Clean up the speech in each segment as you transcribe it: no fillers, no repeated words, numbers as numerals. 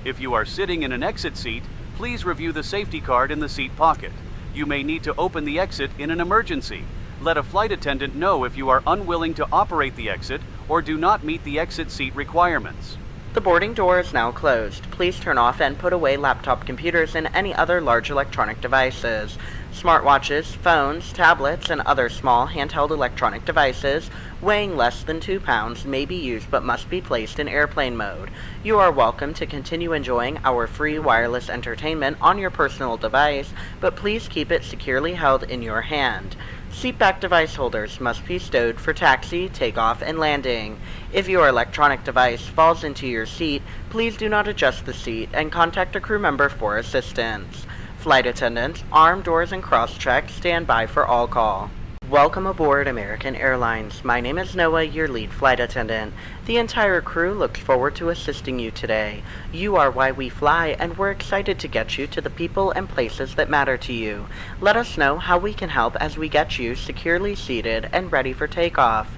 If you are sitting in an exit seat, please review the safety card in the seat pocket. You may need to open the exit in an emergency. Let a flight attendant know if you are unwilling to operate the exit or do not meet the exit seat requirements. The boarding door is now closed. Please turn off and put away laptop computers and any other large electronic devices. Smartwatches, phones, tablets, and other small handheld electronic devices weighing less than 2 pounds may be used but must be placed in airplane mode. You are welcome to continue enjoying our free wireless entertainment on your personal device, but please keep it securely held in your hand. Seatback device holders must be stowed for taxi, takeoff, and landing. If your electronic device falls into your seat, please do not adjust the seat and contact a crew member for assistance. Flight attendants, armed doors and cross-check, stand by for all call. Welcome aboard American Airlines. My name is Noah, your lead flight attendant. The entire crew looks forward to assisting you today. You are why we fly, and we're excited to get you to the people and places that matter to you. Let us know how we can help as we get you securely seated and ready for takeoff.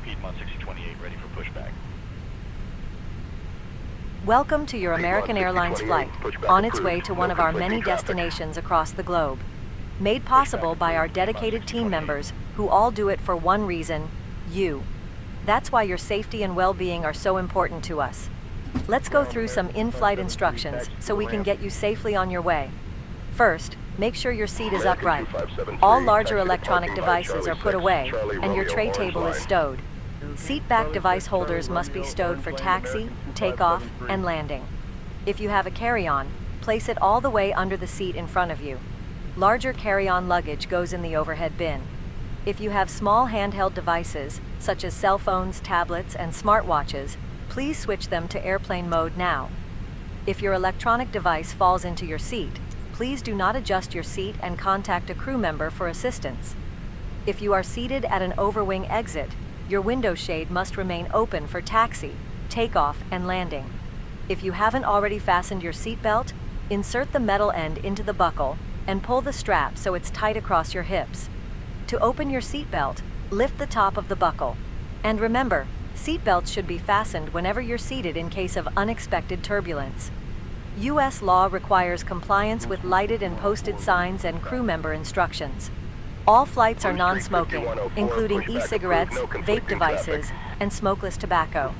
Piedmont 6028, ready for pushback. Welcome to your American Airlines flight, on its way to one of our many destinations across the globe. Made possible by our dedicated team members, who all do it for one reason: you. That's why your safety and well-being are so important to us. Let's go through some in-flight instructions so we can get you safely on your way. First, make sure your seat is upright. All larger electronic devices are put away, and your tray table is stowed. Seat back device holders must be stowed for taxi, takeoff, and landing. If you have a carry-on, place it all the way under the seat in front of you. Larger carry-on luggage goes in the overhead bin. If you have small handheld devices, such as cell phones, tablets, and smartwatches, please switch them to airplane mode now. If your electronic device falls into your seat, please do not adjust your seat and contact a crew member for assistance. If you are seated at an overwing exit, your window shade must remain open for taxi, takeoff, and landing. If you haven't already fastened your seatbelt, insert the metal end into the buckle and pull the strap so it's tight across your hips. To open your seatbelt, lift the top of the buckle. And remember, seatbelts should be fastened whenever you're seated in case of unexpected turbulence. U.S. law requires compliance with lighted and posted signs and crew member instructions. All flights are non-smoking, including e-cigarettes, vape devices, and smokeless tobacco.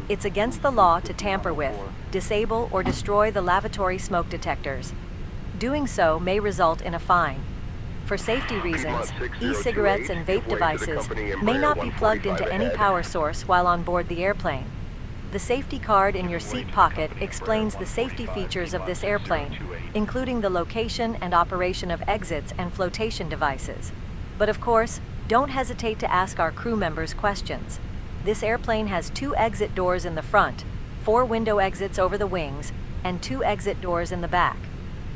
It's against the law to tamper with, disable, or destroy the lavatory smoke detectors. Doing so may result in a fine. For safety reasons, e-cigarettes and vape devices may not be plugged into any power source while on board the airplane. The safety card in your seat pocket explains the safety features of this airplane, including the location and operation of exits and flotation devices. But of course, don't hesitate to ask our crew members questions. This airplane has 2 exit doors in the front, 4 window exits over the wings, and 2 exit doors in the back.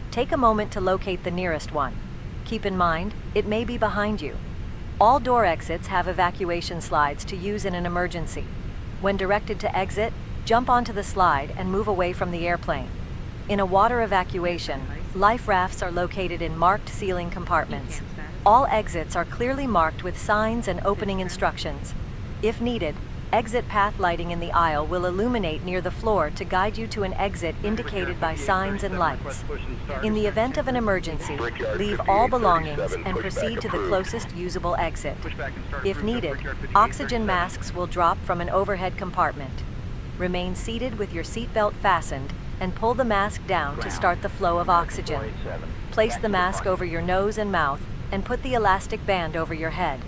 Take a moment to locate the nearest one. Keep in mind, it may be behind you. All door exits have evacuation slides to use in an emergency. When directed to exit, jump onto the slide and move away from the airplane. In a water evacuation, life rafts are located in marked ceiling compartments. All exits are clearly marked with signs and opening instructions. If needed, exit path lighting in the aisle will illuminate near the floor to guide you to an exit indicated by signs and lights. In the event of an emergency, leave all belongings and proceed to the closest usable exit. If needed, oxygen masks will drop from an overhead compartment. Remain seated with your seatbelt fastened and pull the mask down to start the flow of oxygen. Place the mask over your nose and mouth and put the elastic band over your head.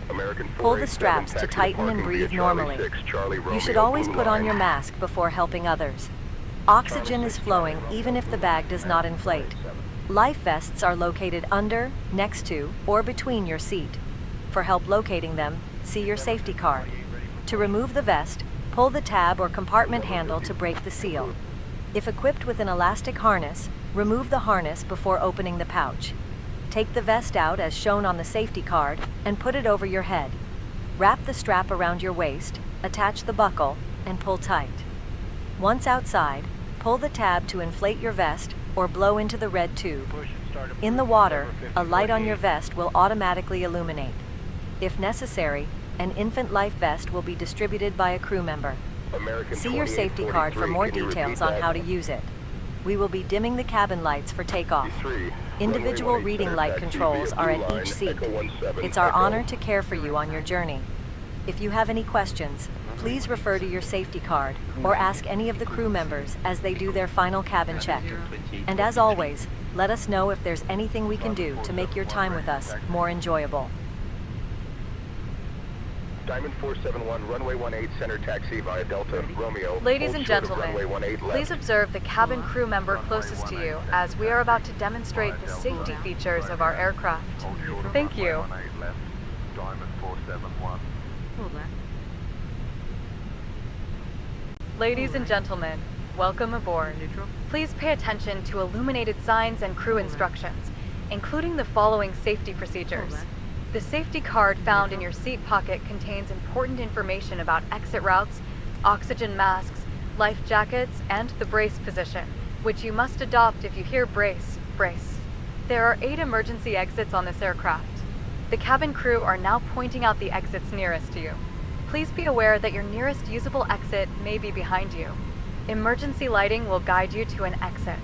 Pull the straps to tighten and breathe normally. You should always put on your mask before helping others. Oxygen is flowing even if the bag does not inflate. Life vests are located under, next to, or between your seat. For help locating them, see your safety card. To remove the vest, pull the tab or compartment handle to break the seal. If equipped with an elastic harness, remove the harness before opening the pouch. Take the vest out as shown on the safety card and put it over your head. Wrap the strap around your waist, attach the buckle, and pull tight. Once outside, pull the tab to inflate your vest or blow into the red tube. In the water, a light on your vest will automatically illuminate. If necessary, an infant life vest will be distributed by a crew member. See your safety card for more details on how to use it. We will be dimming the cabin lights for takeoff. Individual reading light controls are at each seat. It's our honor to care for you on your journey. If you have any questions, please refer to your safety card or ask any of the crew members as they do their final cabin check. And as always, let us know if there's anything we can do to make your time with us more enjoyable. Diamond 471, runway 18, center taxi via Delta, Romeo. Ladies Hold and short of gentlemen, runway 18 left. please observe the cabin crew member closest to you as we are about to demonstrate the safety features of our aircraft. Thank you. Diamond 471. Ladies and gentlemen, welcome aboard. Please pay attention to illuminated signs and crew instructions, including the following safety procedures. The safety card found in your seat pocket contains important information about exit routes, oxygen masks, life jackets, and the brace position, which you must adopt if you hear brace, brace. There are 8 emergency exits on this aircraft. The cabin crew are now pointing out the exits nearest to you. Please be aware that your nearest usable exit may be behind you. Emergency lighting will guide you to an exit.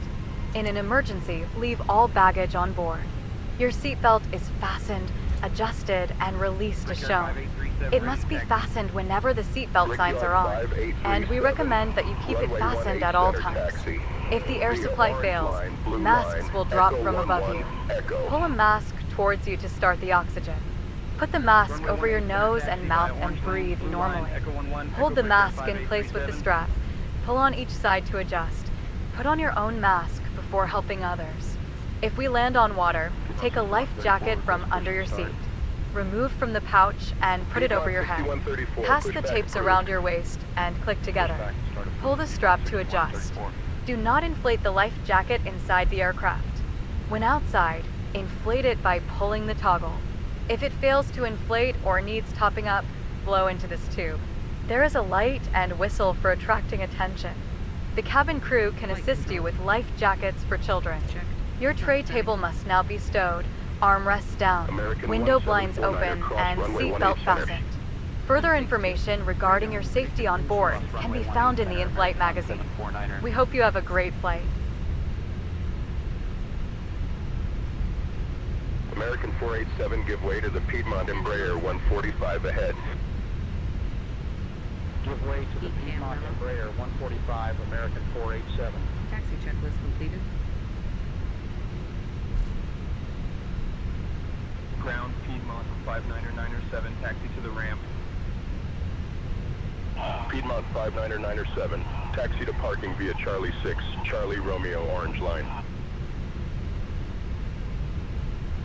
In an emergency, leave all baggage on board. Your seatbelt is fastened, adjusted, and released as shown. It must be fastened whenever the seatbelt signs are on, and we recommend that you keep it fastened at all times. If the air supply fails, masks will drop from above you. Pull a mask towards you to start the oxygen. Put the mask over your nose and mouth and breathe normally. Hold the mask in place with the strap. Pull on each side to adjust. Put on your own mask before helping others. If we land on water, take a life jacket from under your seat. Remove from the pouch and put it over your head. Pass the tapes around your waist and click together. Pull the strap to adjust. Do not inflate the life jacket inside the aircraft. When outside, inflate it by pulling the toggle. If it fails to inflate or needs topping up, blow into this tube. There is a light and whistle for attracting attention. The cabin crew can assist you with life jackets for children. Your tray table must now be stowed, armrests down, window blinds open, and seatbelt fastened. Further information regarding your safety on board can be found in the in-flight magazine. We hope you have a great flight. American 487, give way to the Piedmont Embraer 145 ahead. Give way to the Piedmont Embraer 145, American 487. Taxi checklist completed. Ground, Piedmont 59907, taxi to the ramp. Piedmont 59907, taxi to parking via Charlie 6, Charlie Romeo Orange Line.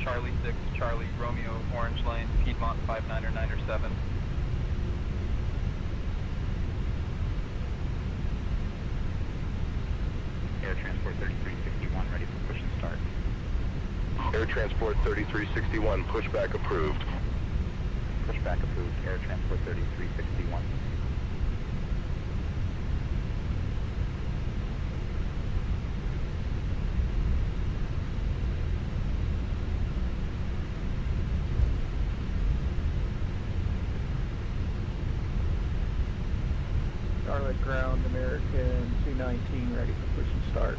Charlie 6, Charlie Romeo Orange Line, Piedmont 59907. Air Transport 3361, ready for push and start. Air Transport 3361, pushback approved. Pushback approved, Air Transport 3361. Charlotte ground, American 219, ready for push and start.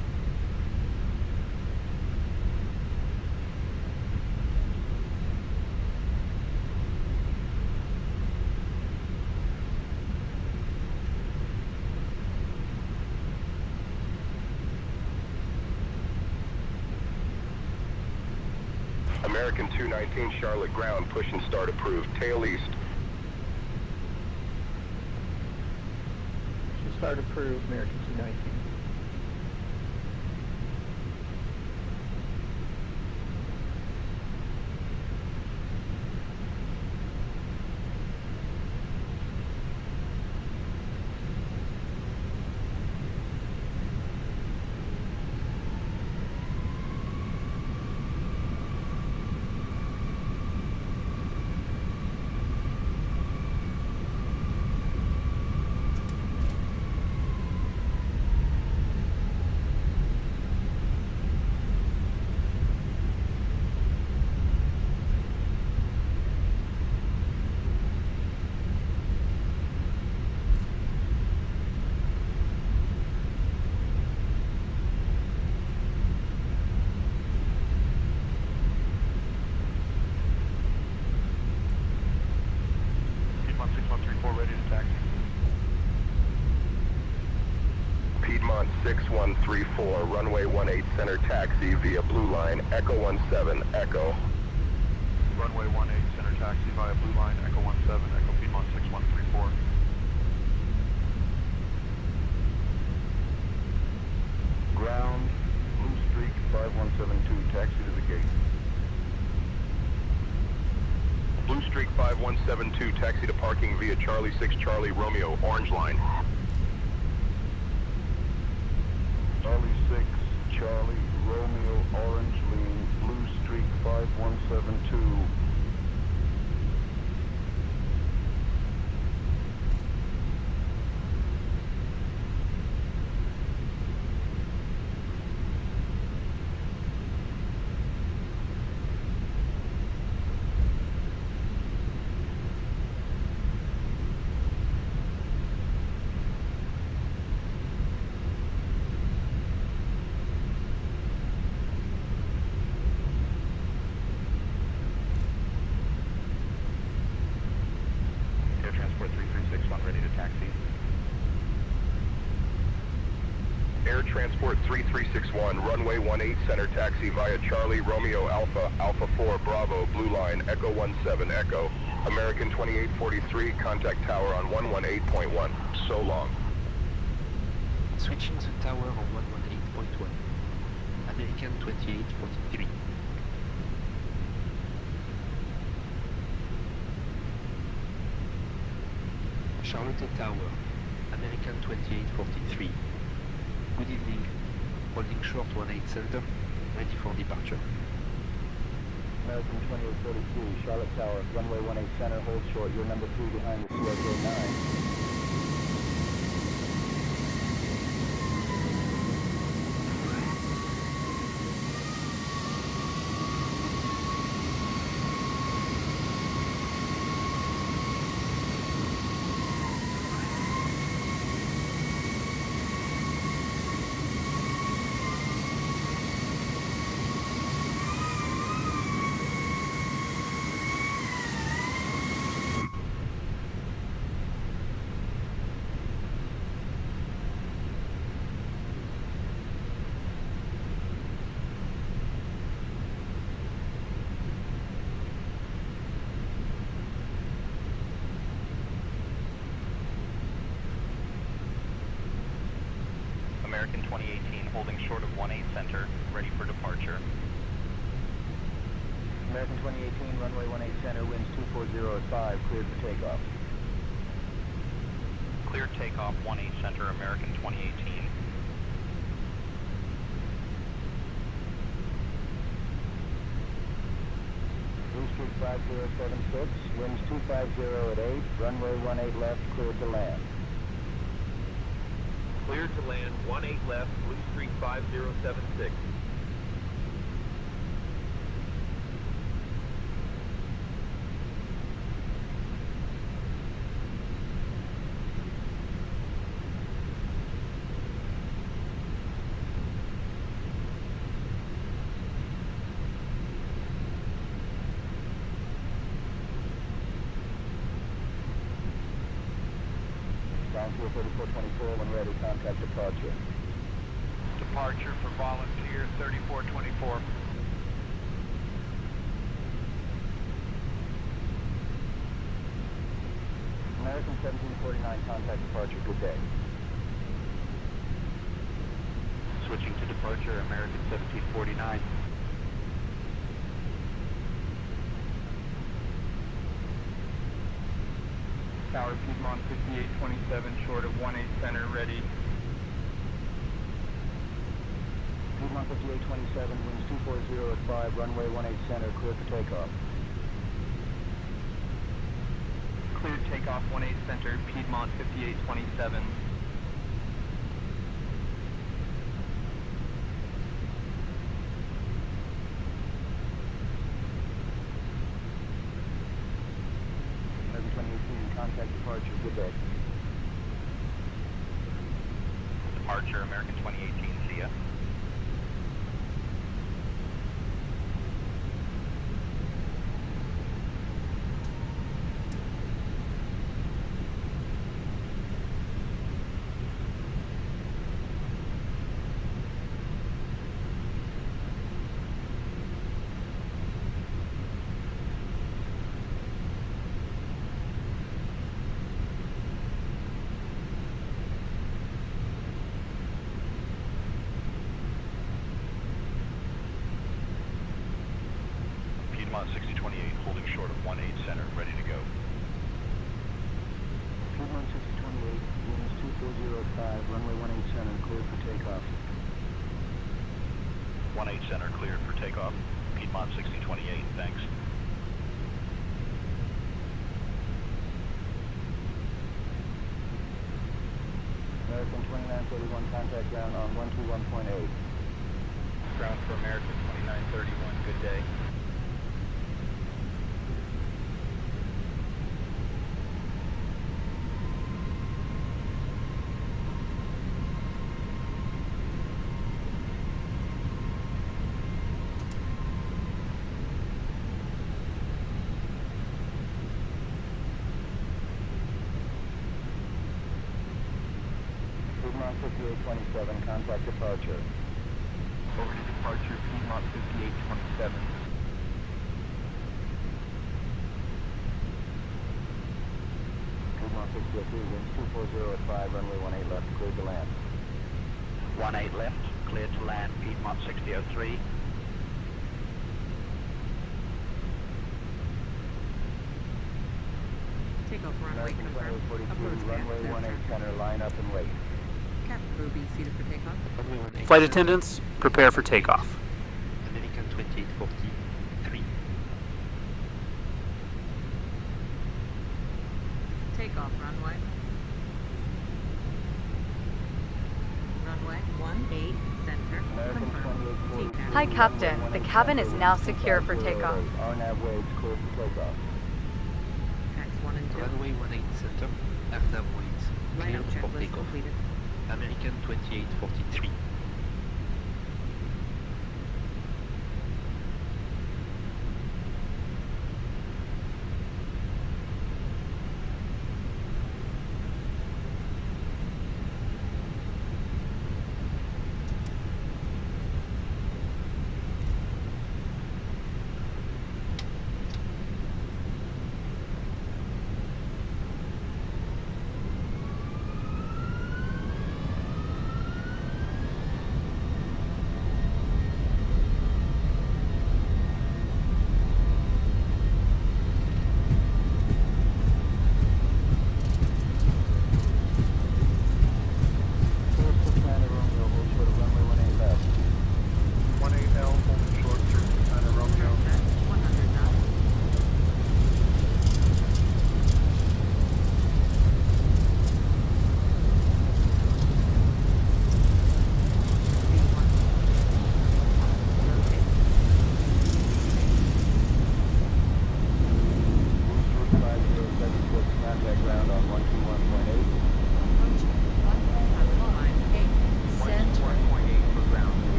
American 219, Charlotte ground, push and start approved. Tail east. Push and start approved, American 219. Piedmont 6134, runway 18 center taxi via Blue Line, Echo 17, Echo. Runway 18 center taxi via Blue Line, Echo 17, Echo Piedmont 6134. Ground, Blue Streak 5172, taxi to the gate. Blue Streak 5172, taxi to parking via Charlie 6 Charlie Romeo, Orange Line. Charlie 6 Charlie Romeo, Orange Line, Blue Streak 5172. Air Transport 3361 ready to taxi. Air Transport 3361, runway 18 center taxi via Charlie Romeo Alpha, Alpha 4 Bravo, Blue Line, Echo 17 Echo. American 2843, contact tower on 118.1. So long. Switching the tower on 118.1. American 2843. Charlotte Tower, American 2843. Good evening. Holding short 18 center, ready for departure. American 2843, Charlotte Tower, runway 18 center, hold short. You're number 3 behind the CSA 9. American 2018 holding short of 18 center, ready for departure. American 2018, runway 18 center, winds 240 at 5, cleared for takeoff. Clear takeoff 18 center, American 2018. Blue Streak 5076, winds 250 at 8, runway 18 left, cleared to land. Cleared to land, 18 left, Blue Streak 5076. Ground Fuel 3424, when ready, contact departure. Departure for volunteer 3424. American 1749, contact departure, good day. Switching to departure, American 1749. Tower Piedmont 5827, short of 18 center, ready. Piedmont 5827, winds 240 at 5, runway 18 center, clear for takeoff. Cleared takeoff 18 center, Piedmont 5827. Contact departure, good day. Departure, American 2018, see ya. short of 18 center, ready to go. Piedmont 628, winds 2405, runway 18 center, cleared for takeoff. 18 center cleared for takeoff. Piedmont 6028, thanks. American 2931, contact ground on 121.8. Ground for American 2931, good day. Piedmont 5827, contact departure. Over to departure, Piedmont 5827. Piedmont 603, winds 240 at 5, runway 18 left, cleared to land. 18 left, cleared to land, Piedmont 6003. Takeoff runway American confirmed. 2842, Approach runway band, 18 center, line up and wait. Captain crew be seated for takeoff. Runway 18 Flight center, attendants, prepare for takeoff. American 2843. Takeoff runway. Runway 18 center. American Confirmed. 2842. TCAP. Hi, Captain. The cabin is now secure for takeoff. RNAV waves cleared for takeoff. Tax 1 and 2. Runway 18 center, RNAV waits. Lineup Cleared for checklist takeoff. completed. American 2843.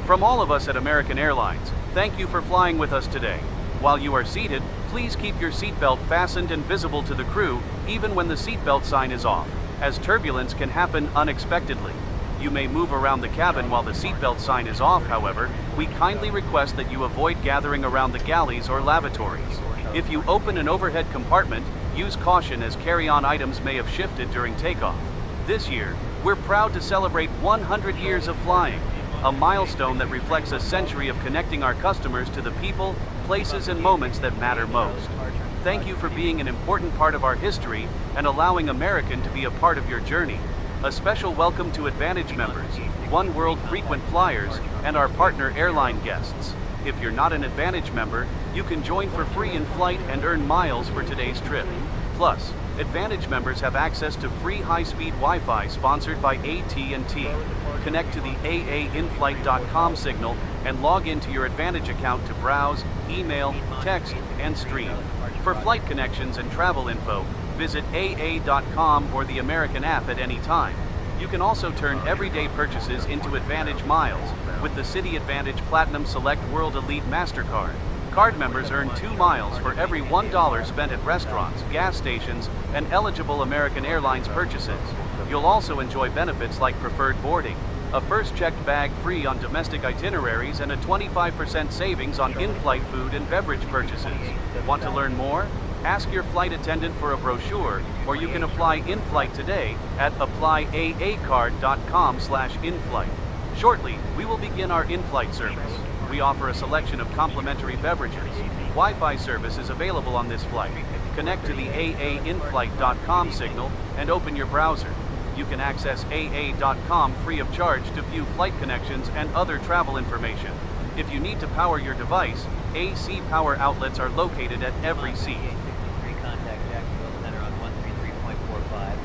From all of us at American Airlines, thank you for flying with us today. While you are seated, please keep your seatbelt fastened and visible to the crew, even when the seatbelt sign is off, as turbulence can happen unexpectedly. You may move around the cabin while the seatbelt sign is off, however, we kindly request that you avoid gathering around the galleys or lavatories. If you open an overhead compartment, use caution as carry-on items may have shifted during takeoff. This year, we're proud to celebrate 100 years of flying, a milestone that reflects a century of connecting our customers to the people, places, and moments that matter most. Thank you for being an important part of our history and allowing American to be a part of your journey. A special welcome to Advantage members, One World frequent flyers, and our partner airline guests. If you're not an Advantage member, you can join for free in flight and earn miles for today's trip. Plus, Advantage members have access to free high-speed Wi-Fi sponsored by AT&T. Connect to the aainflight.com signal and log into your Advantage account to browse, email, text, and stream. For flight connections and travel info, visit aa.com or the American app at any time. You can also turn everyday purchases into Advantage miles with the Citi Advantage Platinum Select World Elite MasterCard. Card members earn 2 miles for every $1 spent at restaurants, gas stations, and eligible American Airlines purchases. You'll also enjoy benefits like preferred boarding, a first checked bag free on domestic itineraries, and a 25% savings on in-flight food and beverage purchases. Want to learn more? Ask your flight attendant for a brochure, or you can apply in-flight today at applyAAcard.com/inflight. Shortly, we will begin our in-flight service. We offer a selection of complimentary beverages. Wi-Fi service is available on this flight. Connect to the aainflight.com signal and open your browser. You can access aa.com free of charge to view flight connections and other travel information. If you need to power your device, AC power outlets are located at every seat. Contact Jacksonville Center on 133.45.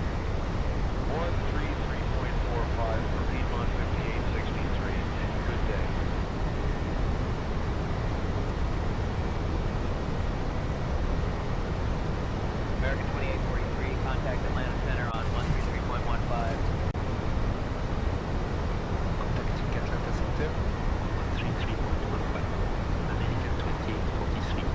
133.45 for Piedmont 5863. Good day. American 2843, contact Atlanta Center on 133.15. Contacting Atlanta Center, 133.15. American 2843.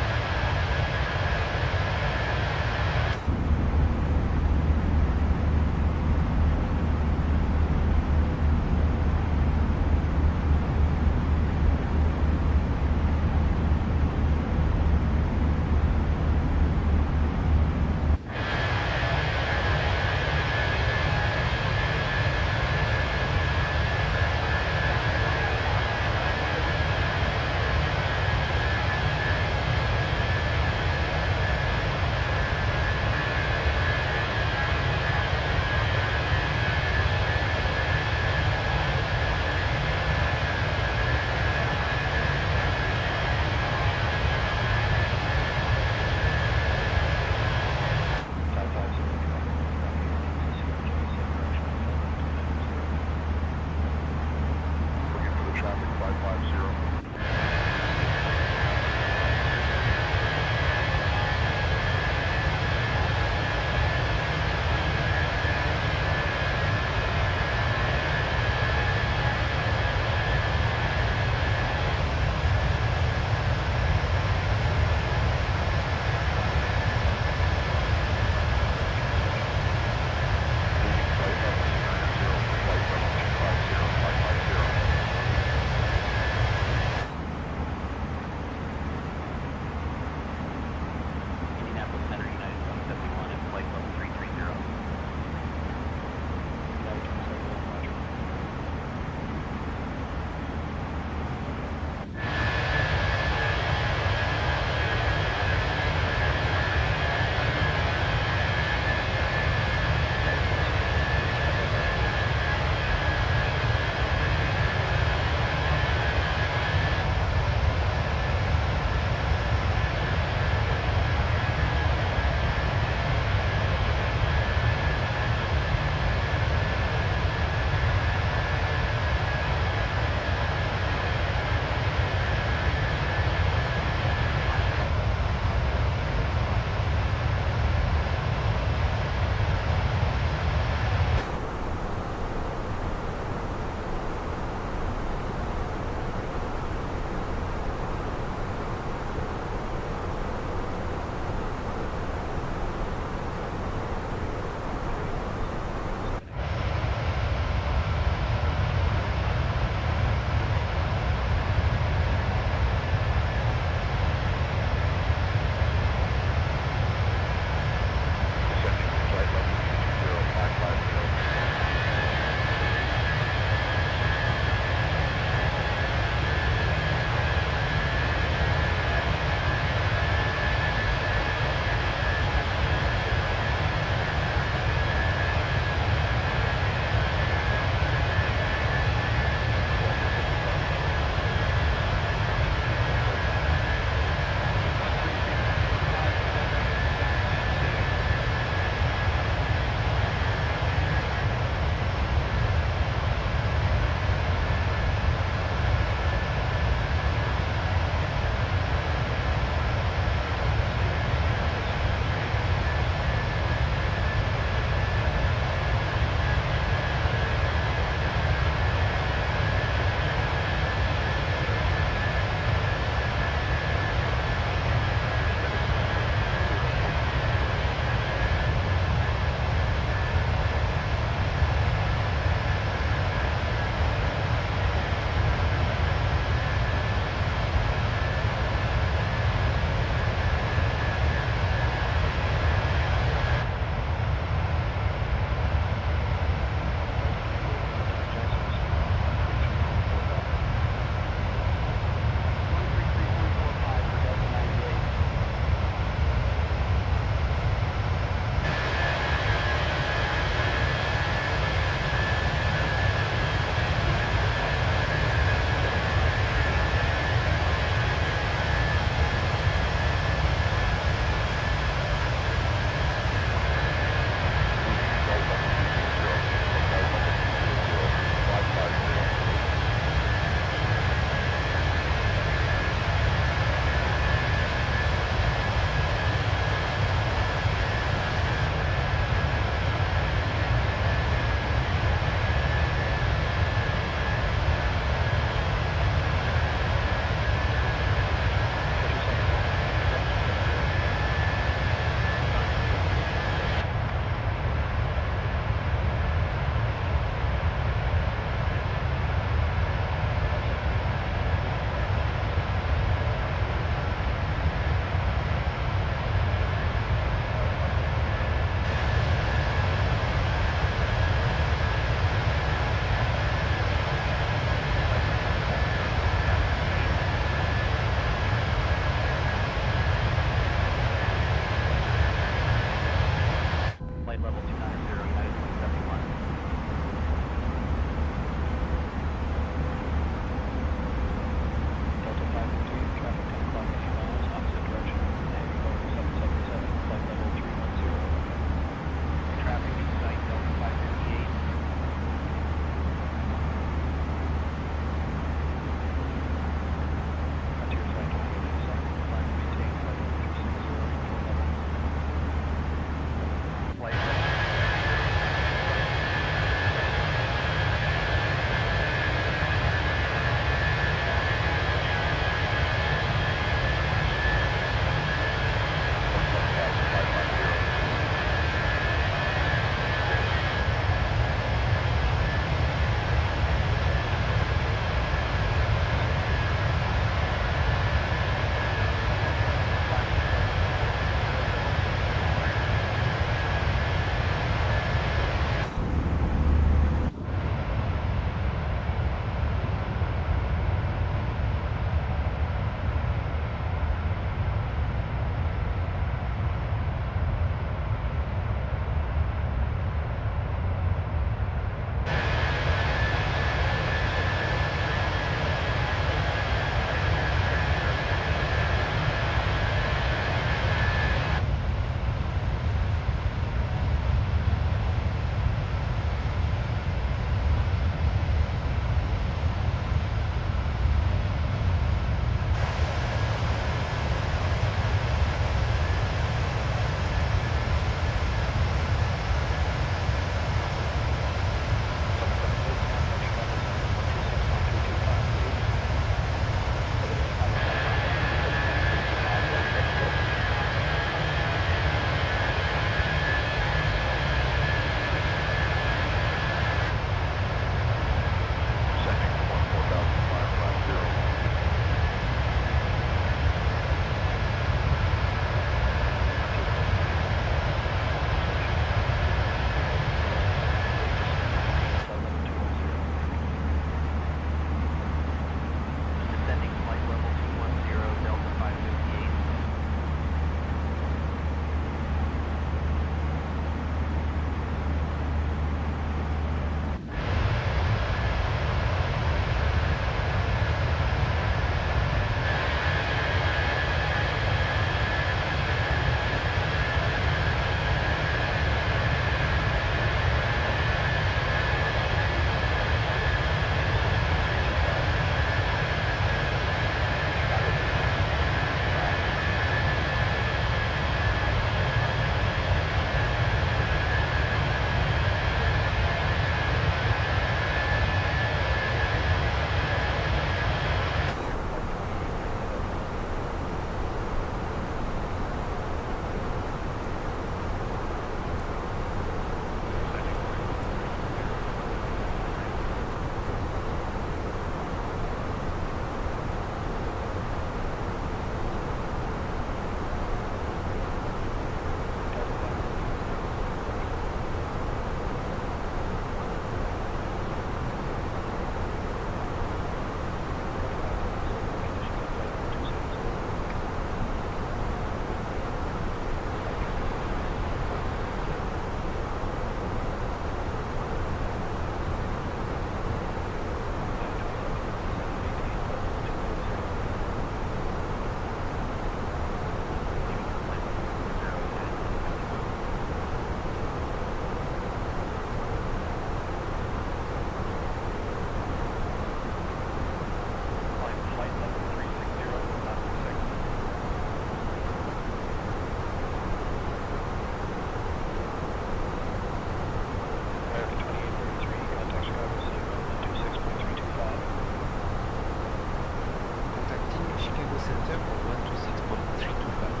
Center on 126.325.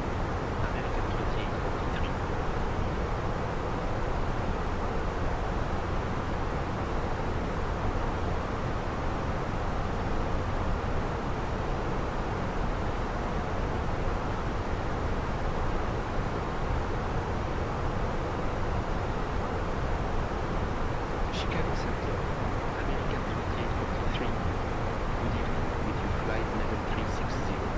American 2843. Chicago Center, American 2843. Good evening with your flight level 360.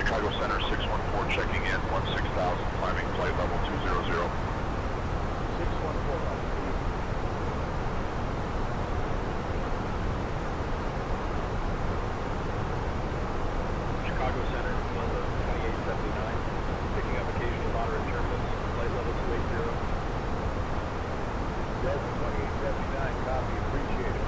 Chicago Center 614 checking in, 16,000, climbing flight level 200. 614. Chicago Center, Delta 2879, picking up occasional moderate turbulence, flight level 280. Delta 2879, copy, appreciated.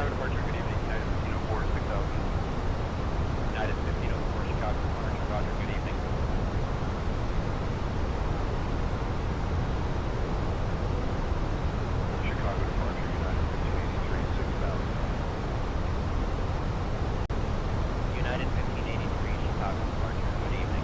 Chicago departure, good evening. United 1504, 6000. United 1504, Chicago departure, roger, good evening. Chicago departure, United 1583, 6000. United 1583, Chicago departure, good evening.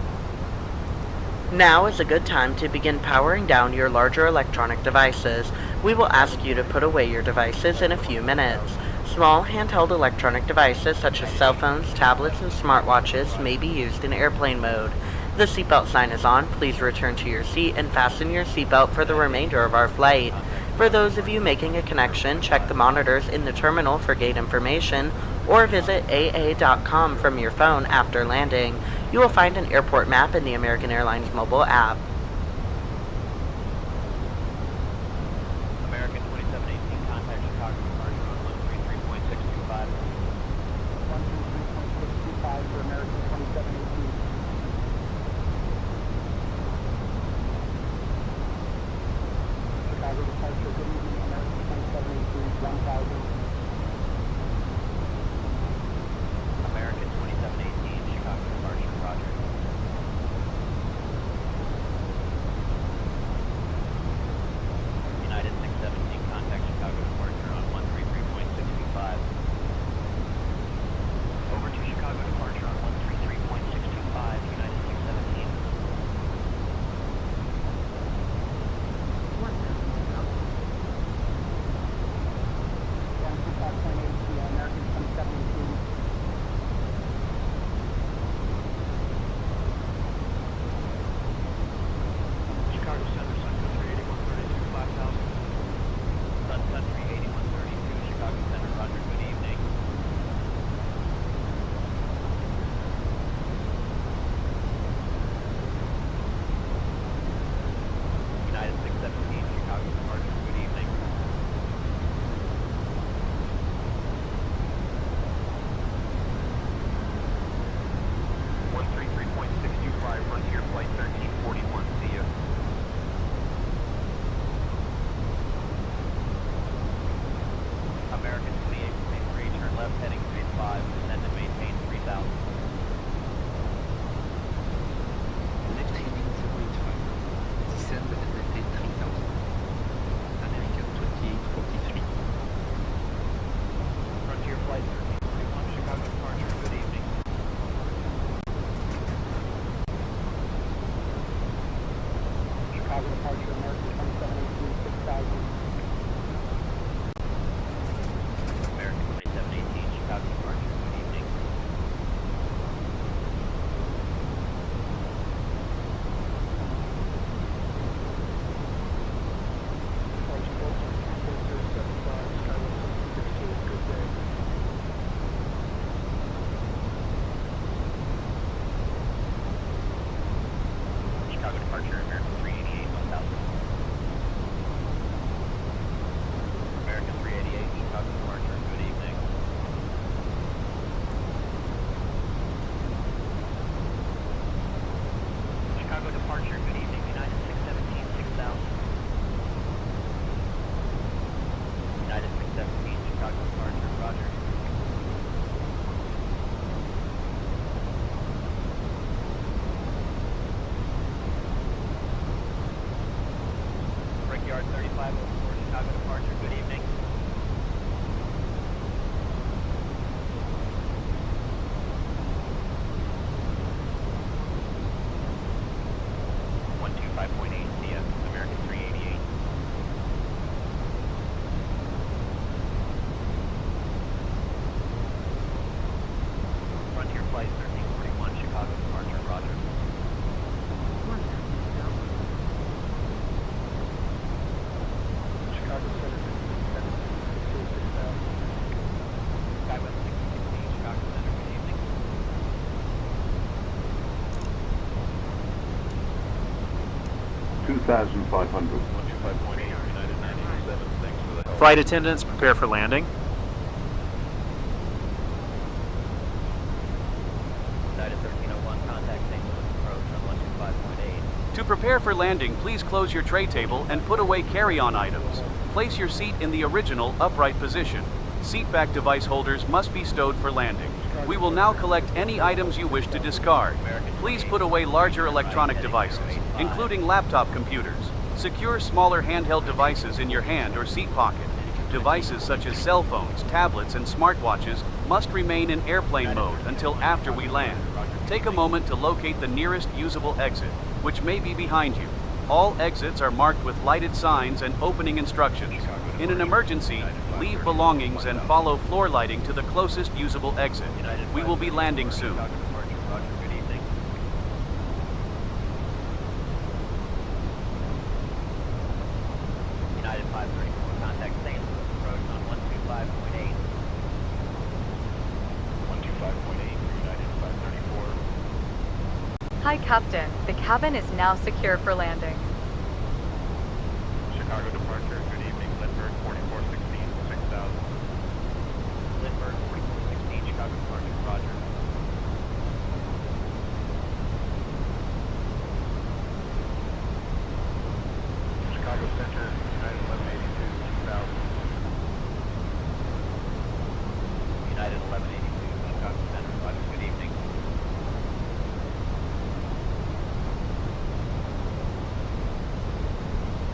Now is a good time to begin powering down your larger electronic devices. We will ask you to put away your devices in a few minutes. Small handheld electronic devices such as cell phones, tablets, and smartwatches may be used in airplane mode. The seatbelt sign is on. Please return to your seat and fasten your seatbelt for the remainder of our flight. For those of you making a connection, check the monitors in the terminal for gate information or visit aa.com from your phone after landing. You will find an airport map in the American Airlines mobile app. American 2718, contact Chicago departure on 133.625. 133.625 for American 2718. Chicago departure, good evening, American 2718, 1000. American 2718, Chicago departure, roger. United 617, contact Chicago departure on 133.625. Over to Chicago departure on 133.625, United 617. 125.8 to American 2718. Chicago Center, Sun Country 8132, 5000. Sun Country 8132, Chicago Center, roger, good evening. United 617, Chicago departure, good evening. Frontier Flight 1341, see ya. American 2843, turn left heading 35, descend and maintain 3000. Left heading 085. Descend and maintain 3000. American 2843. Frontier Flight 1341, Chicago departure, good evening. Chicago departure, American 2718, 6000. American 2718, Chicago departure, good evening. Departure Bolton 34075, Skywest 16, good day. Chicago departure, American 388, 1000. American 388, Chicago departure, good evening. Chicago departure, good evening, United 617, 6000. United 617, Chicago departure, roger. Brickyard 3504, Chicago departure, good evening. American 388. Frontier Flight 1341, Chicago departure, roger. 1000 to go. Chicago Center 1517, 6000. Skywest 6016, Chicago Center, good evening. $2,500. 125.8, United 987, thanks for the help. Flight attendants, prepare for landing. United 1301, contact St. Louis approach on 125.8. To prepare for landing, please close your tray table and put away carry-on items. Place your seat in the original upright position. Seatback device holders must be stowed for landing. We will now collect any items you wish to discard. Please put away larger electronic devices, including laptop computers. Secure smaller handheld devices in your hand or seat pocket. Devices such as cell phones, tablets, and smartwatches must remain in airplane mode until after we land. Take a moment to locate the nearest usable exit, which may be behind you. All exits are marked with lighted signs and opening instructions. In an emergency, leave belongings and follow floor lighting to the closest usable exit. We will be landing soon. United 534, contact St. Louis approach on 125.8. 125.8 for United 534. Hi, Captain. The cabin is now secure for landing. Chicago departure, good evening. Lindbergh 4416, 6000. Lindbergh 4416, Chicago departure, roger. Chicago Center, United 1182, 2000. United 1182, Chicago Center, roger, good evening.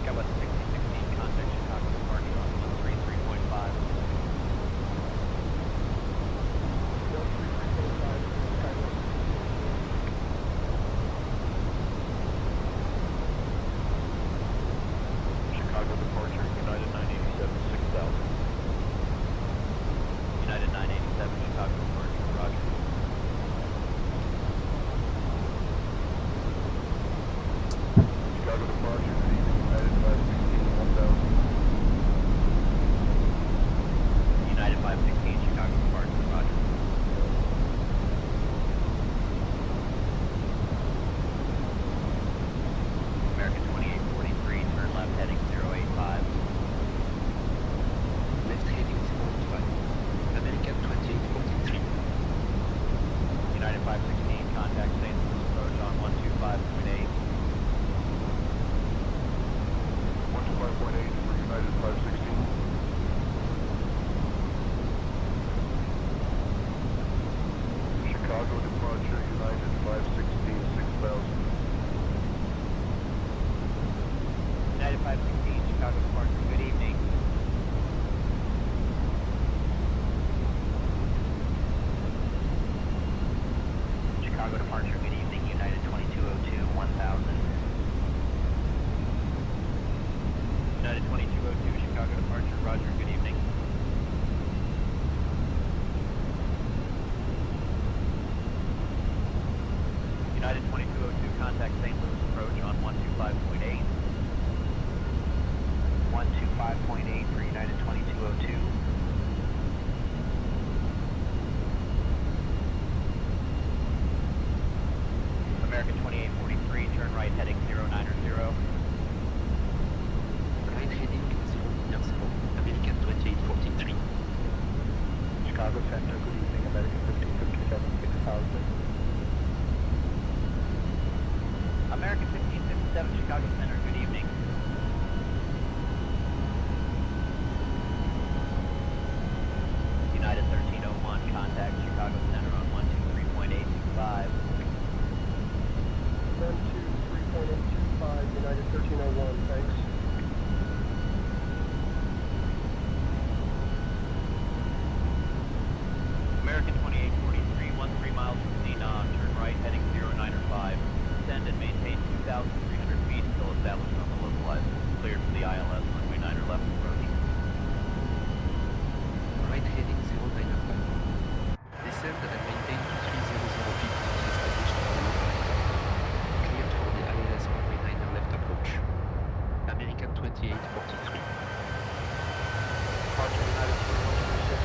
Skywest 6016, contact Chicago departure on 133.5. Chicago departure, United 987, 6000. United 987, Chicago departure, roger. Chicago departure, good evening. United 516, 1000. United 516, Chicago departure, roger. American 2843, turn left heading 085. Left heading 085. American 2843. United 516, contact St. Louis approach on 125.8. 125.8 for United 516. Chicago departure, United 516, 6000. United 516, Chicago departure, good evening. Chicago departure, good evening. United 2202, 1000. United 2202, Chicago departure, roger, good evening. United 2202, contact St. Louis approach on 125.8. 125.8 for United 2202. American 2843, turn right heading 090. Right heading 090. American 2843. Chicago Center, good evening. American 1557, 6000. American 1557, Chicago Center, good evening. United 1301, contact Chicago Center on 123.825. 123.825, United 1301, thanks. American 2843, 13 miles from Xenon, turn right heading 095. Descend and maintain 2,300 feet until established on the localizer. Cleared for the ILS runway 9er left approach. Right heading 095. Descend and maintain 2300 feet until established on the localizer. Cleared for the ILS runway 9er left approach. American 2843. Departure United 2126,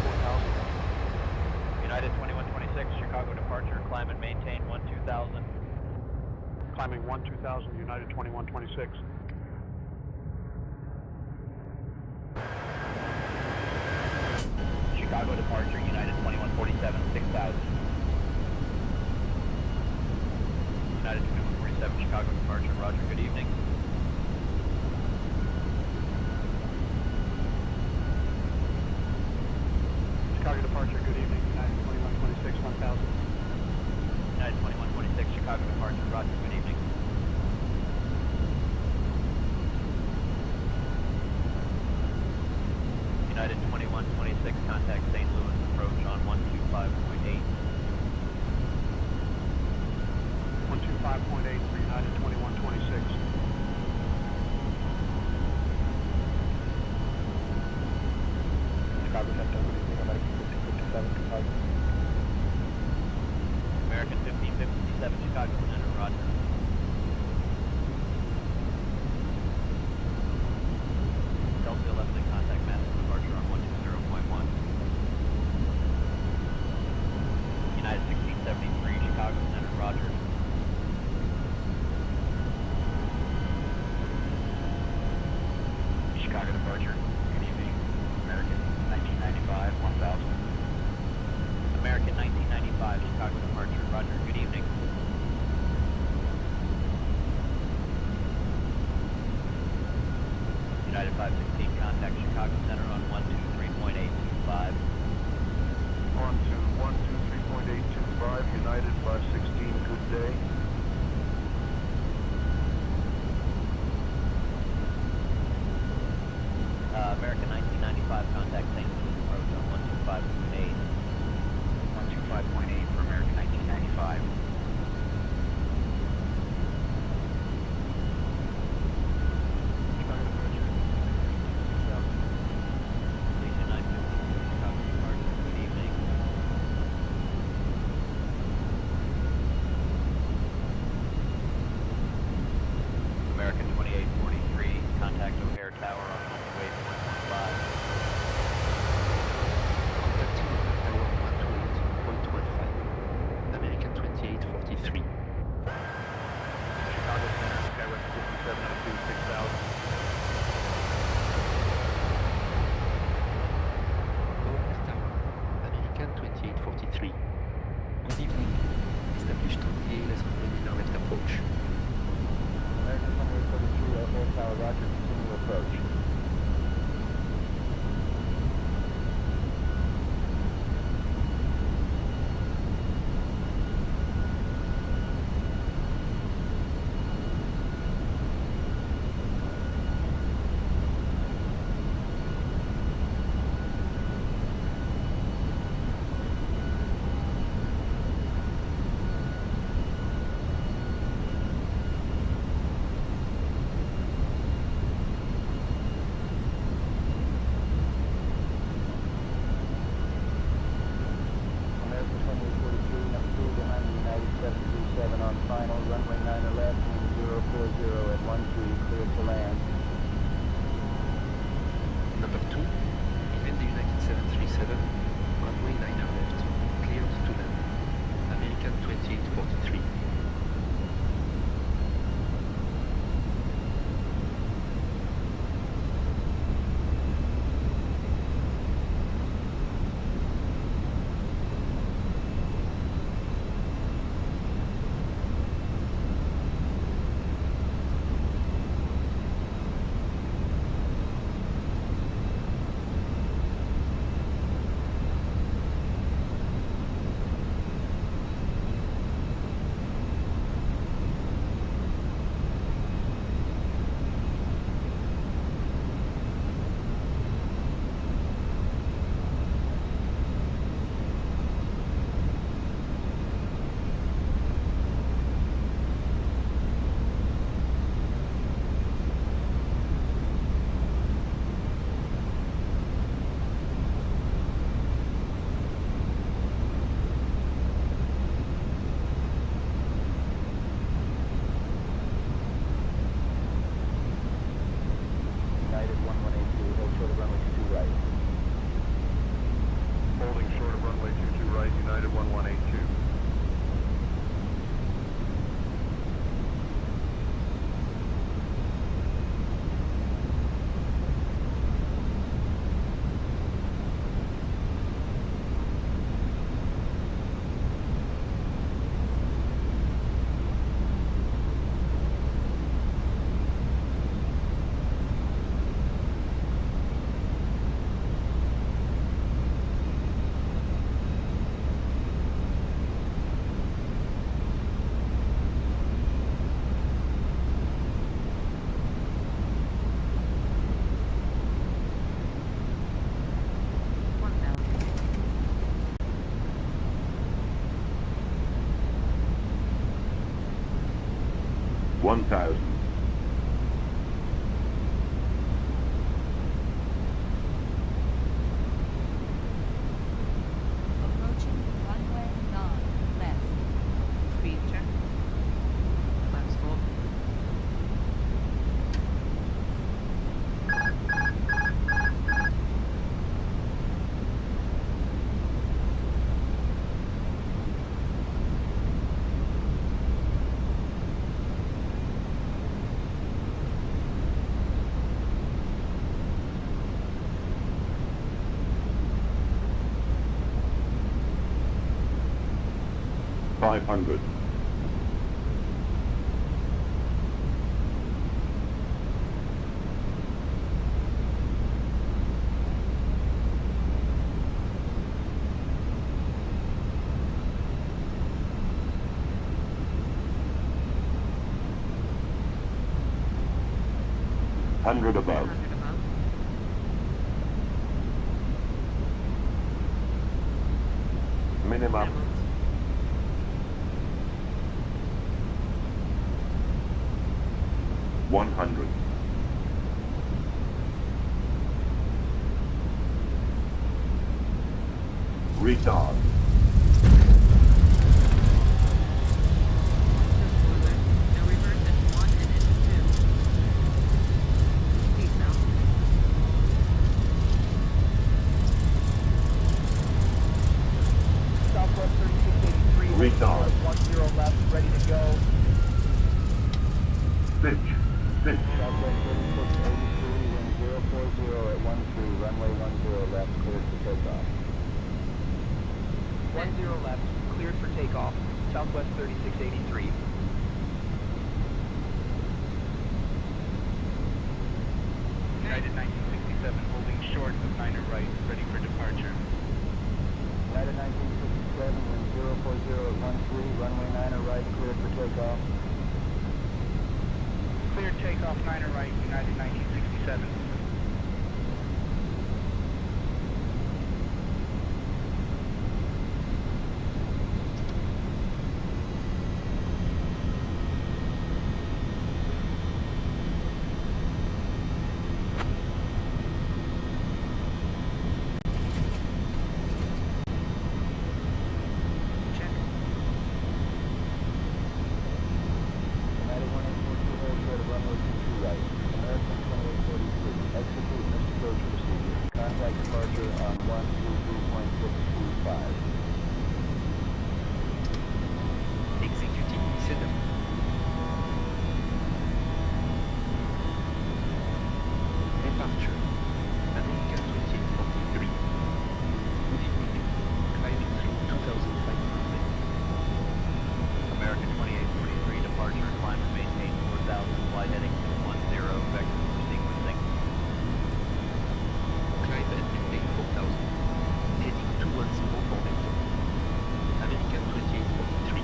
4000. United 2126, Chicago departure, climb and maintain 12000. Climbing 12000, United 2126. Chicago departure, United 2147, 6000. United 2147, Chicago departure, roger, good evening. Chicago departure, good evening, United 2126, 1000. United 2126, Chicago departure, roger, good evening. United 2126, contact St. Louis, approach on 125.8. 125.8 for United 2126. Chicago Delta, good evening, American 1557, 2000. American 1557, Chicago Center, roger. Delta 11 to contact massive departure on 120.1. United 1673, Chicago Center, roger. Chicago departure, good evening. American 1995, 1000. American 1995, Chicago departure, roger, good evening. United 516, contact Chicago Center on 123.825. On to 123.825, United 516, good day. American 1995, contact St. Louis, approach on 125.8. 125.8 for American 1995. Chicago departure, 6000. Station 956, Chicago departure, good evening. American 2843, contact O'Hare Tower on runway 115. Contacting Tower 128.15. American 2843. Chicago Center, Skyrim 5702, 6000. O'Hare Tower, American 2843. Good evening. Established on the ALS runway 9 left approach. American 2843, O'Hare Tower, roger, continue approach. 1000. Approaching runway 9 left. Speed check. Flaps full. $500. $100 above. 100 above. Minimum. Minimums. $100. Retard. Just forward. No reverse into 1 and into 2. Peace out. Southwest 3683. Retard. 10 left, ready to go. Pitch. Pitch. Southwest 3683, wind 040 at 13, runway 10 left, cleared for takeoff. 10 left, cleared for takeoff. Southwest 3683. United 1967, holding short of 9er right, ready for departure. United 1967, wind 040 at 13, runway 9 right, cleared for takeoff. Cleared takeoff 9er right, United 1967. Check. United 1842, hold short of runway 22 right. American 2843, execute missed approach procedure. Contact departure on 123.625. Executing setup. Departure. American 2843. Good evening. Climbing through 2500. American 2843, departure, climb and maintain 4000, flight heading 210, vector for sequencing. Climb and maintain 4000. Heading 210 for vector. American 2843.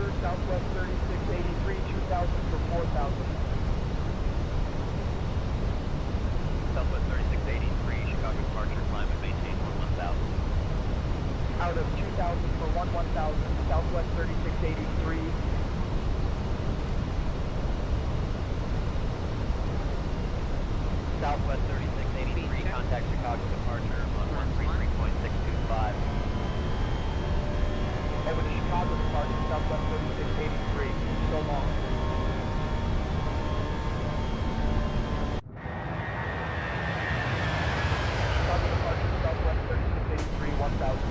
departure, Southwest 3683, 2000 for 4000. Southwest 3683, Chicago departure, climb and maintain 1000. Out of 2000 for 1000, Southwest 3683. Southwest 3683, contact Chicago departure on 133.625. Over to Chicago departure, Southwest 3683. So long. Chicago departure, Southwest 3683, 1000.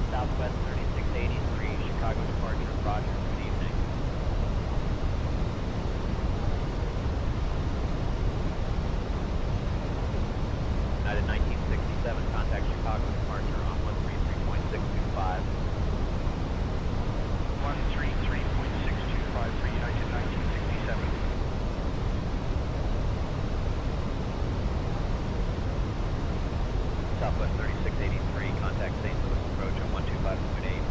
Southwest 3683, Chicago departure, roger, good evening. United 1967, contact Chicago departure on 133.625. 133.625 for United 1967. Southwest 3683, contact St. Louis approach on 125.8.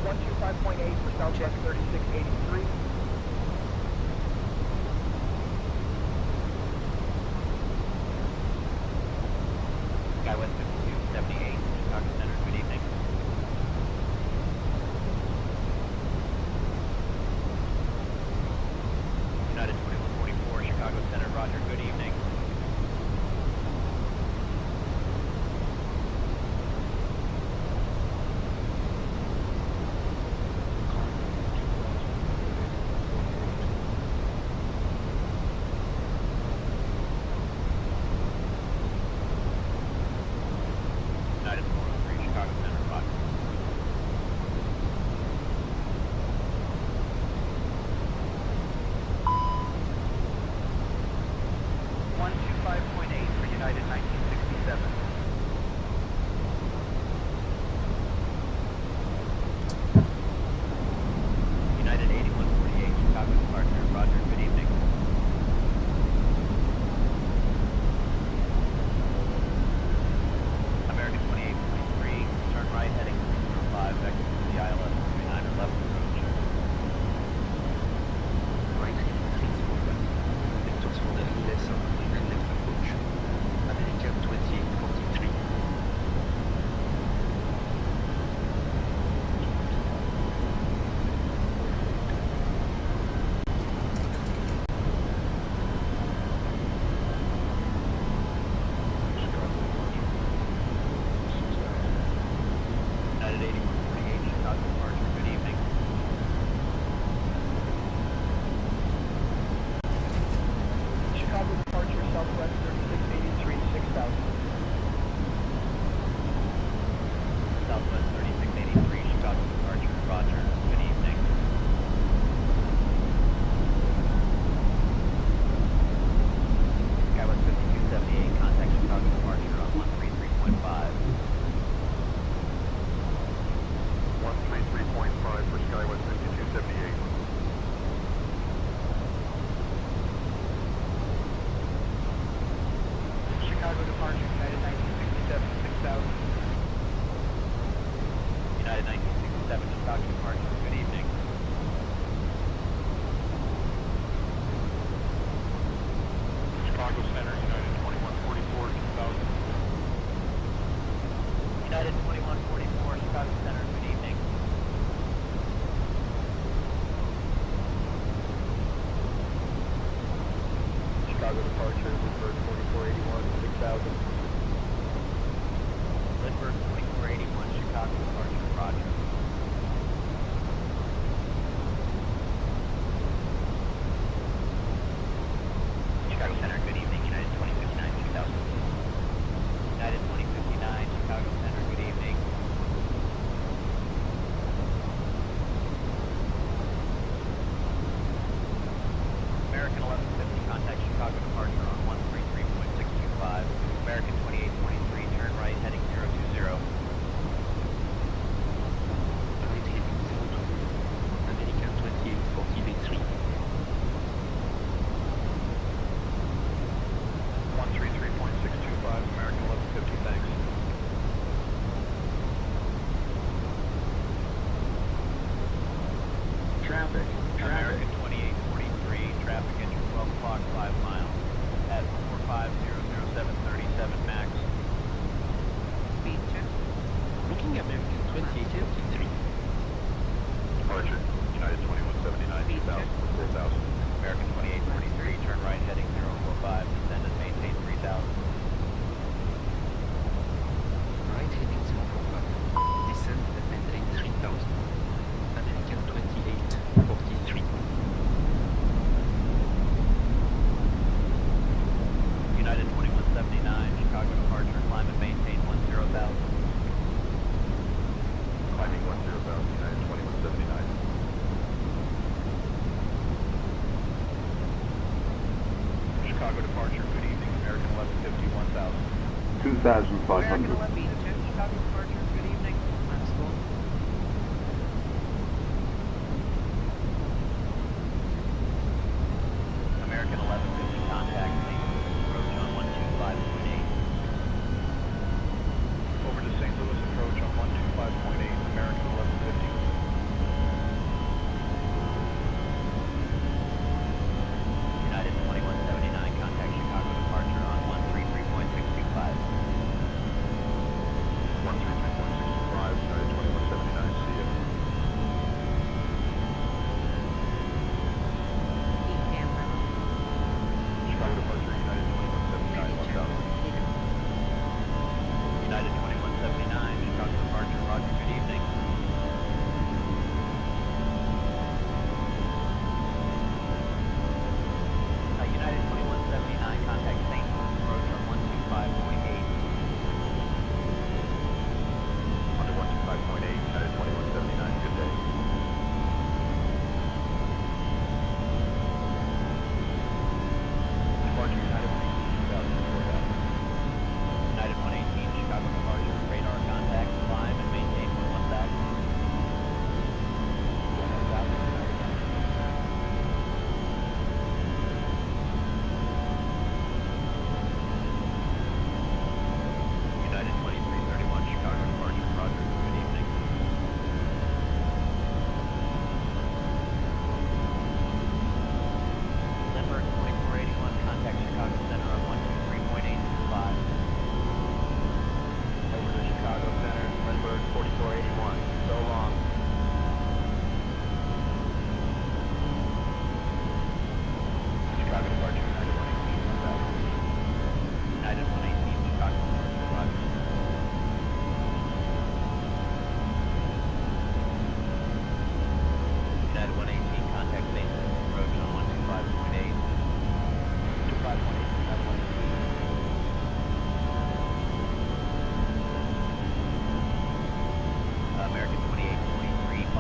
125.8 for Southwest 3683. Skywest 5278, Chicago Center, good evening. United 2144, Chicago Center, roger, good evening. United 403, Chicago Center, roger. for United 1967. United 8148, Chicago departure, roger, good evening. American 2843, turn right heading 305, exit to the ILS 39er left approach. Right heading 341. Vectors for the ILS on 39 left approach. American 2843. United 8148, Chicago departure, good evening. Chicago departure, Southwest 3683, 6000. Southwest 3683, Chicago departure, roger, good evening. Skywest 5278, contact Chicago departure on 133.5. 133.5 for Skywest 5278. Chicago departure, United 1967, 6000. United 1967, Chicago departure, good evening. Chicago Center, United 2144, 2000. United 2144, Chicago Center, good evening. Chicago departure, Lindbergh 4481, 6000. Lindbergh 2481, Chicago departure, roger.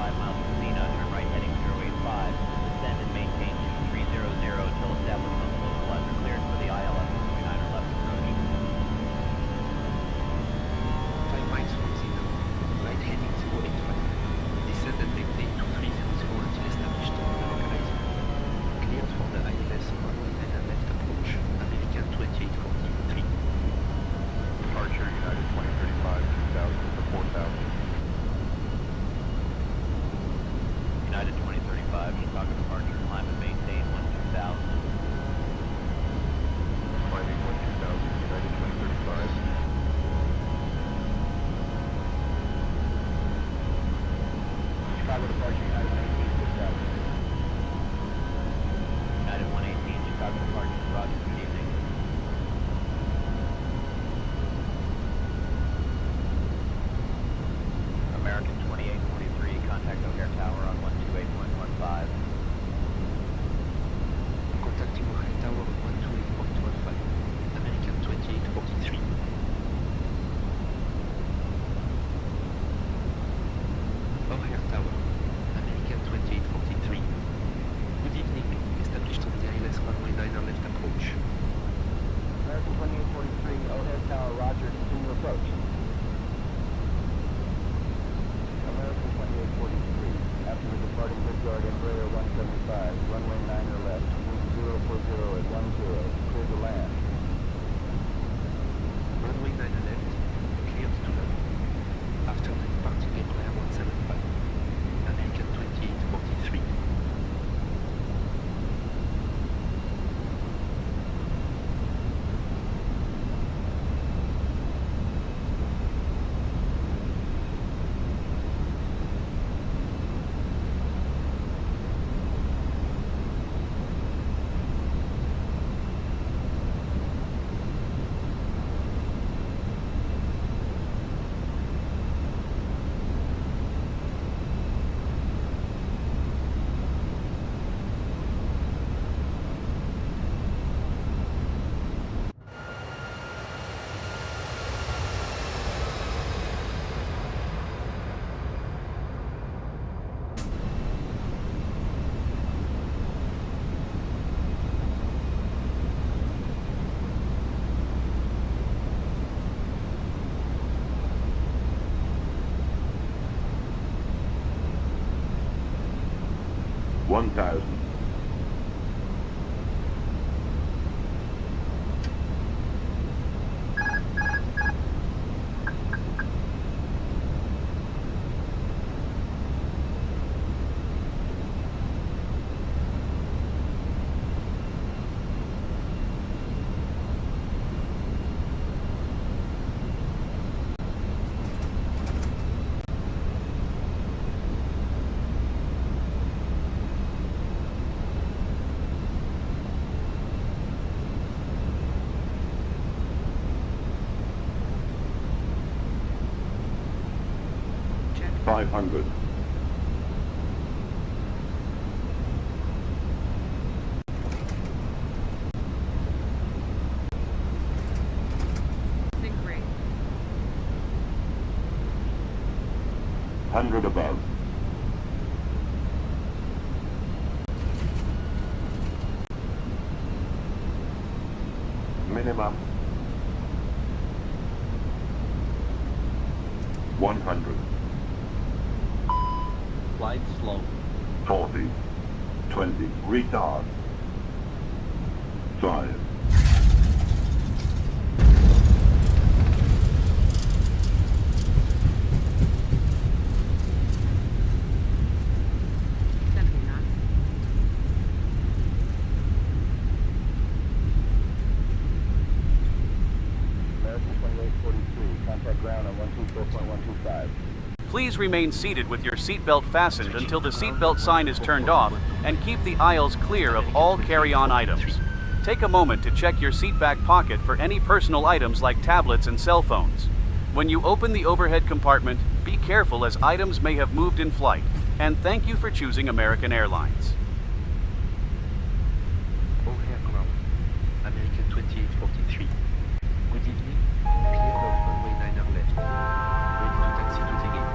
5 miles from Cena, turn right heading 085, descend and maintain 2300 until established on the localizer, cleared for the ILS runway 9 left approach. 5 miles from Zena, right heading 085. Descend and maintain 2300 until established on the localizer. Cleared for the ILS runway 9 left approach. American 2843. Departure United 2035, 2000 to 4000. United 2035, Chicago departure, climb and maintain 12000. Climbing 12000, United 2035. Chicago departure, United 118, 6000. United 118, Chicago departure, Roger, good evening. American 2843, contact O'Hare Tower on 128.15. Contacting O'Hare Tower on 128.15. American 2843. O'Hare Tower. American 2843. Good evening. Established on the ILS runway 9 left approach. American 2843, O'Hare Tower, Roger, continue approach. American 2843, after the departing Brickyard Embraer 175, runway 9 left, move 040 at 10, clear to land. Runway 9 left, cleared to land. After the departing Embraer 175. American 2843. Check. 500. Sync rate. 100 above. Minimum 100. Flight slow. 40. 20. Retard. 5. American 2843, contact ground on 124.125. Please remain seated with your seatbelt fastened until the seatbelt sign is turned off, and keep the aisles clear of all carry-on items. Take a moment to check your seat back pocket for any personal items like tablets and cell phones. When you open the overhead compartment, be careful as items may have moved in flight, and thank you for choosing American Airlines. O'Hare ground. American 2843. Good evening. Cleared of runway 9 left. Ready to taxi to the gate.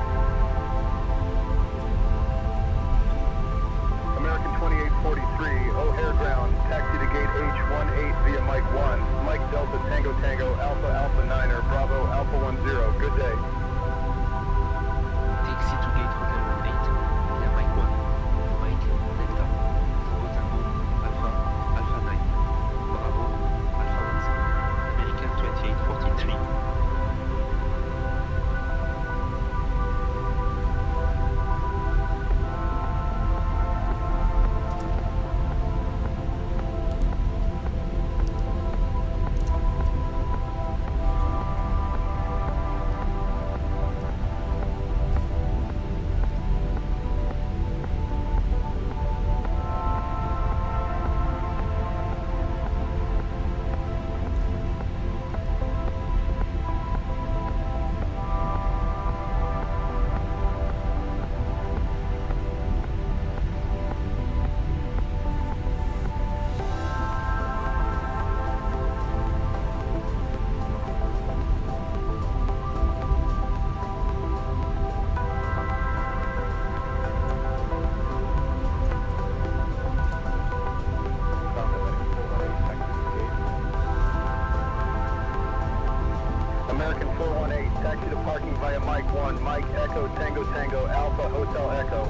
Tango Alpha Hotel Echo.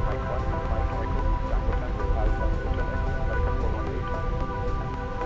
Mike 1, Mike Echo, Tango Tango Alpha Hotel Echo, American 418.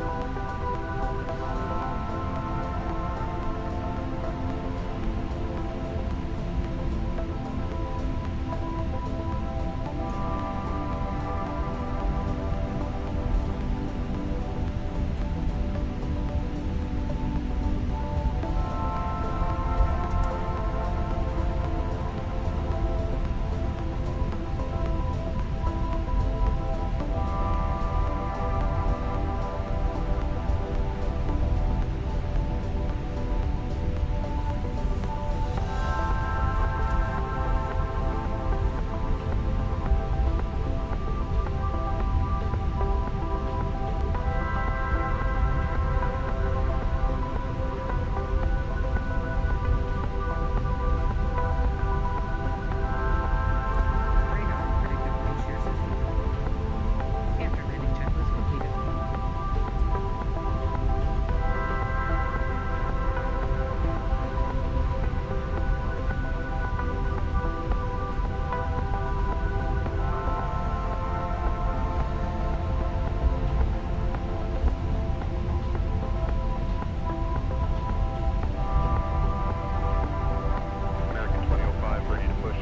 Radar, predictive wind shear system. After landing checklist completed. American 2005, ready to push.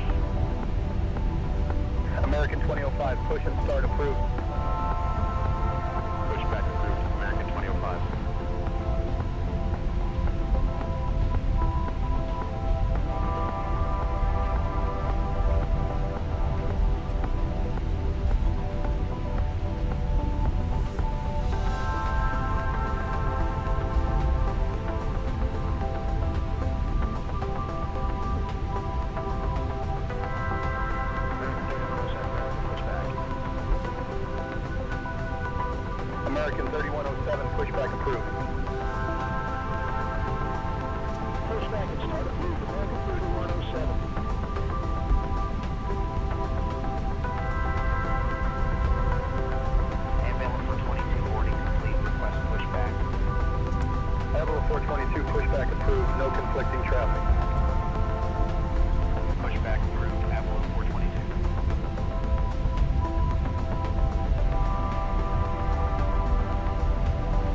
American 2005, push and start approved. Push back approved, American 2005. American 3107, pushback approved. Pushback and start approved, American 3107. Ambulance for 2240, complete, request pushback. Ambulance 422, pushback approved, no conflicting traffic. Pushback approved, ambulance 422.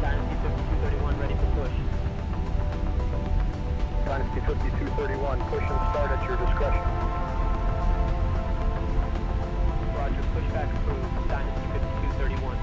Dynasty 5231 ready for push. Dynasty 5231, push and start at your discretion. Roger, pushback approved. Dynasty 5231.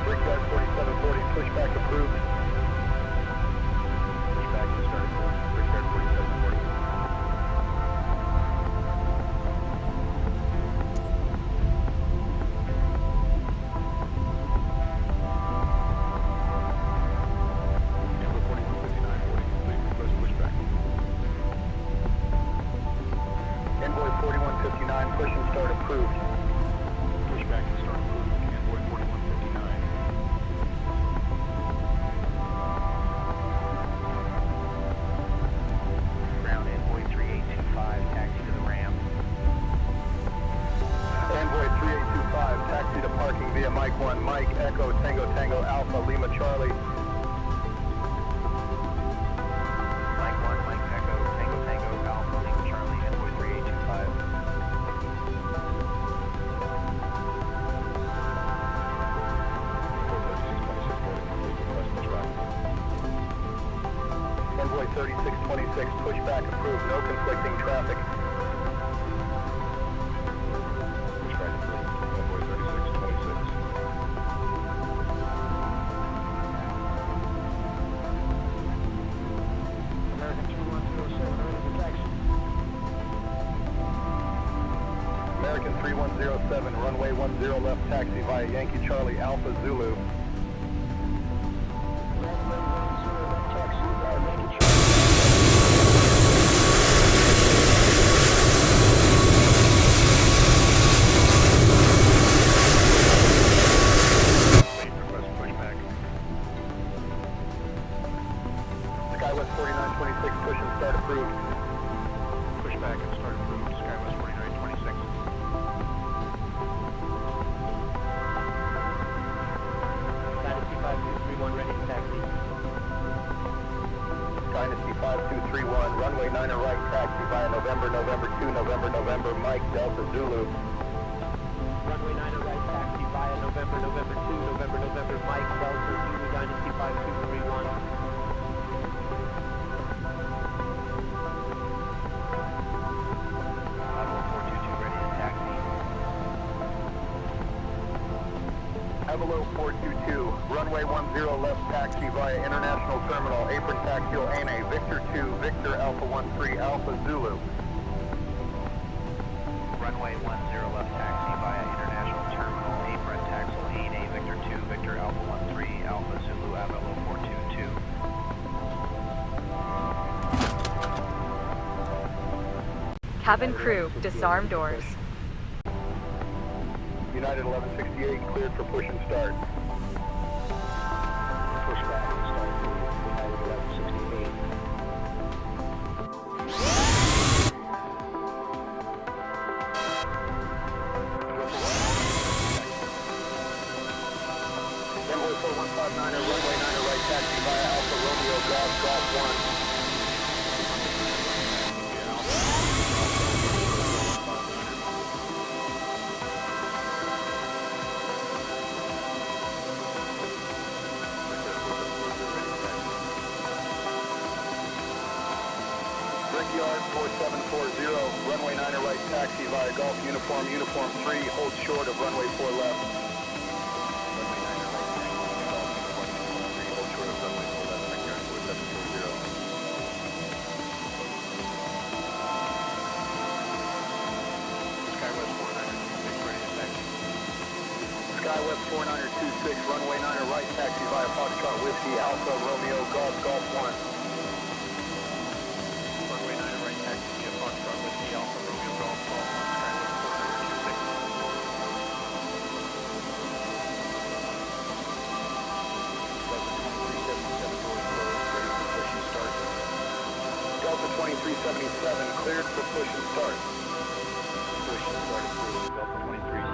Brickyard 4740, pushback approved. Pushback and start approved, Brickyard 4740. Number 415940, complete, request pushback. Envoy 4159, push and start approved. Pushback and start approved, Envoy 4159. Ground Envoy 3825, taxi to the ramp. Envoy 3825, taxi to parking via Mike 1, Mike, Echo, Tango, Tango, Alpha, Lima, Charlie. Mike 1, Mike Echo, Tango Tango, Alpha, Lima Charlie, Envoy 3825. Envoy 3626, pushback approved, no conflicting traffic. Pushback approved, Envoy 3626. American 2107 ready for taxi. American 3107, runway 10 left, taxi via Yankee Charlie, Alpha Zulu. Skywest 4926, push and start approved. Push back and start approved. Skywest 4926. Dynasty 5231 ready to taxi. Dynasty 5231, runway 9 right, taxi via November 2, Mike, Delta Zulu. Runway 9 right, taxi via November 2, Mike, Delta Zulu, Dynasty 5231. Avalo 422, runway 10 left, taxi via International Terminal, apron taxial ANA, Victor 2, Victor Alpha 13, Alpha Zulu. Runway 10 left, taxi via International Terminal, apron taxial ANA, Victor 2, Victor Alpha 13, Alpha Zulu, Avalo 422. Cabin crew, disarm doors. United 1168, cleared for push and start. Push back and start approved. United 1168. Envoy 4159er, runway 9 right, taxi via Alpha Romeo, Golf 1. Brickyard 4740, runway 9 right, taxi via Golf Uniform 3, hold short of runway 4 left. Runway 9 right, taxi via Golf Uniform 3, hold short of runway 4 left, Brickyard 4740. Skywest 4926 ready to taxi. Skywest 4926, runway 9 right, taxi via Foxtrot Whiskey, Alpha Romeo, Golf 1. Runway 9 right, taxi via Foxtrot Whiskey, Alpha Romeo, Golf 1, Skywest 426. Delta 2377, cleared for push and start. Push and start approved. Delta 2377.